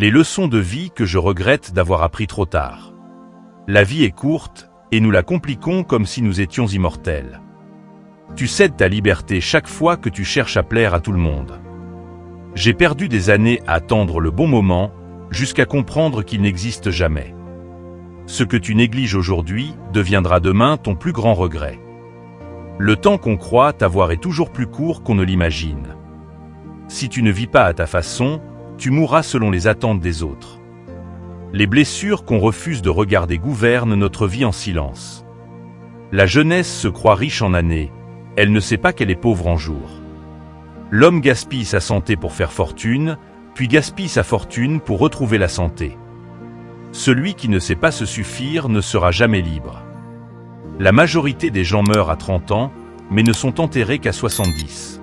Les leçons de vie que je regrette d'avoir appris trop tard. La vie est courte, et nous la compliquons comme si nous étions immortels. Tu cèdes ta liberté chaque fois que tu cherches à plaire à tout le monde. J'ai perdu des années à attendre le bon moment, jusqu'à comprendre qu'il n'existe jamais. Ce que tu négliges aujourd'hui deviendra demain ton plus grand regret. Le temps qu'on croit t'avoir est toujours plus court qu'on ne l'imagine. Si tu ne vis pas à ta façon, tu mourras selon les attentes des autres. Les blessures qu'on refuse de regarder gouvernent notre vie en silence. La jeunesse se croit riche en années, elle ne sait pas qu'elle est pauvre en jours. L'homme gaspille sa santé pour faire fortune, puis gaspille sa fortune pour retrouver la santé. Celui qui ne sait pas se suffire ne sera jamais libre. La majorité des gens meurent à 30 ans, mais ne sont enterrés qu'à 70.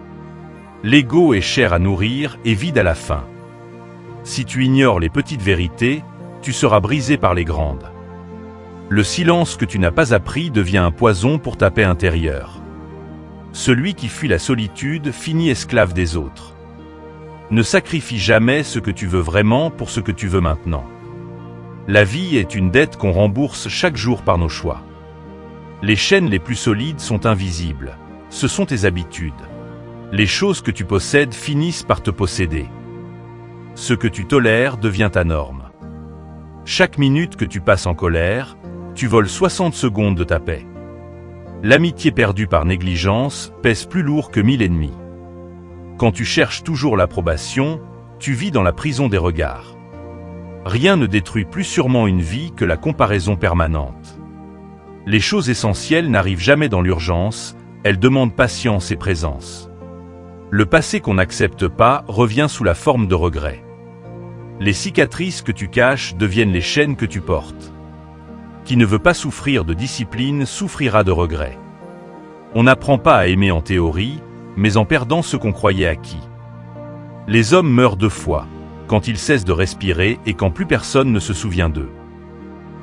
L'ego est cher à nourrir et vide à la fin. Si tu ignores les petites vérités, tu seras brisé par les grandes. Le silence que tu n'as pas appris devient un poison pour ta paix intérieure. Celui qui fuit la solitude finit esclave des autres. Ne sacrifie jamais ce que tu veux vraiment pour ce que tu veux maintenant. La vie est une dette qu'on rembourse chaque jour par nos choix. Les chaînes les plus solides sont invisibles. Ce sont tes habitudes. Les choses que tu possèdes finissent par te posséder. Ce que tu tolères devient ta norme. Chaque minute que tu passes en colère, tu voles 60 secondes de ta paix. L'amitié perdue par négligence pèse plus lourd que 1000 ennemis. Quand tu cherches toujours l'approbation, tu vis dans la prison des regards. Rien ne détruit plus sûrement une vie que la comparaison permanente. Les choses essentielles n'arrivent jamais dans l'urgence, elles demandent patience et présence. Le passé qu'on n'accepte pas revient sous la forme de regrets. Les cicatrices que tu caches deviennent les chaînes que tu portes. Qui ne veut pas souffrir de discipline souffrira de regrets. On n'apprend pas à aimer en théorie, mais en perdant ce qu'on croyait acquis. Les hommes meurent 2 fois, quand ils cessent de respirer et quand plus personne ne se souvient d'eux.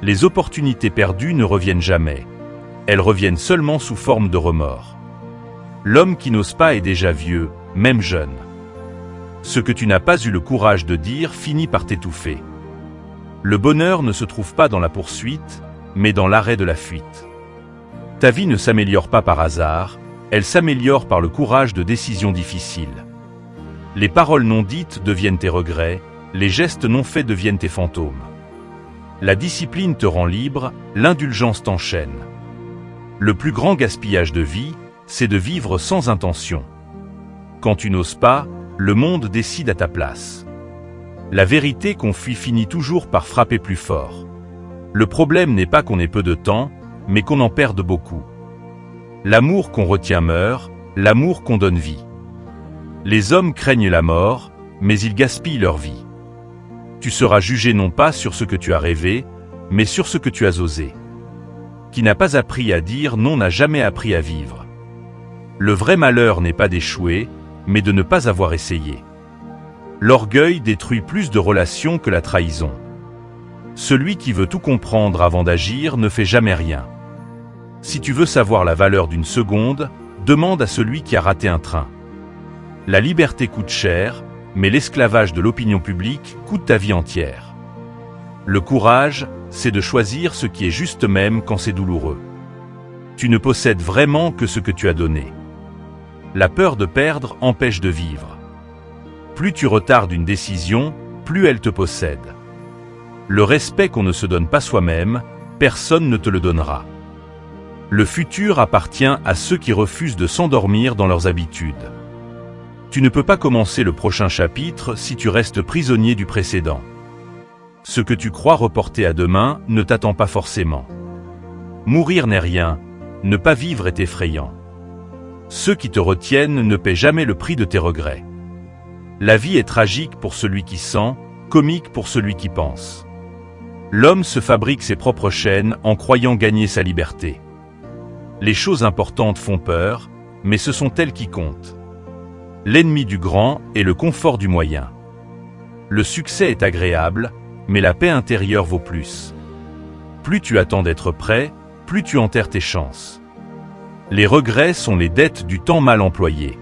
Les opportunités perdues ne reviennent jamais. Elles reviennent seulement sous forme de remords. L'homme qui n'ose pas est déjà vieux, même jeune. Ce que tu n'as pas eu le courage de dire finit par t'étouffer. Le bonheur ne se trouve pas dans la poursuite, mais dans l'arrêt de la fuite. Ta vie ne s'améliore pas par hasard, elle s'améliore par le courage de décisions difficiles. Les paroles non dites deviennent tes regrets, les gestes non faits deviennent tes fantômes. La discipline te rend libre, l'indulgence t'enchaîne. Le plus grand gaspillage de vie, c'est de vivre sans intention. Quand tu n'oses pas, le monde décide à ta place. La vérité qu'on fuit finit toujours par frapper plus fort. Le problème n'est pas qu'on ait peu de temps, mais qu'on en perde beaucoup. L'amour qu'on retient meurt, l'amour qu'on donne vie. Les hommes craignent la mort, mais ils gaspillent leur vie. Tu seras jugé non pas sur ce que tu as rêvé, mais sur ce que tu as osé. Qui n'a pas appris à dire non n'a jamais appris à vivre. Le vrai malheur n'est pas d'échouer, mais de ne pas avoir essayé. L'orgueil détruit plus de relations que la trahison. Celui qui veut tout comprendre avant d'agir ne fait jamais rien. Si tu veux savoir la valeur d'une seconde, demande à celui qui a raté un train. La liberté coûte cher, mais l'esclavage de l'opinion publique coûte ta vie entière. Le courage, c'est de choisir ce qui est juste même quand c'est douloureux. Tu ne possèdes vraiment que ce que tu as donné. La peur de perdre empêche de vivre. Plus tu retardes une décision, plus elle te possède. Le respect qu'on ne se donne pas soi-même, personne ne te le donnera. Le futur appartient à ceux qui refusent de s'endormir dans leurs habitudes. Tu ne peux pas commencer le prochain chapitre si tu restes prisonnier du précédent. Ce que tu crois reporter à demain ne t'attend pas forcément. Mourir n'est rien, ne pas vivre est effrayant. Ceux qui te retiennent ne paient jamais le prix de tes regrets. La vie est tragique pour celui qui sent, comique pour celui qui pense. L'homme se fabrique ses propres chaînes en croyant gagner sa liberté. Les choses importantes font peur, mais ce sont elles qui comptent. L'ennemi du grand est le confort du moyen. Le succès est agréable, mais la paix intérieure vaut plus. Plus tu attends d'être prêt, plus tu enterres tes chances. Les regrets sont les dettes du temps mal employé.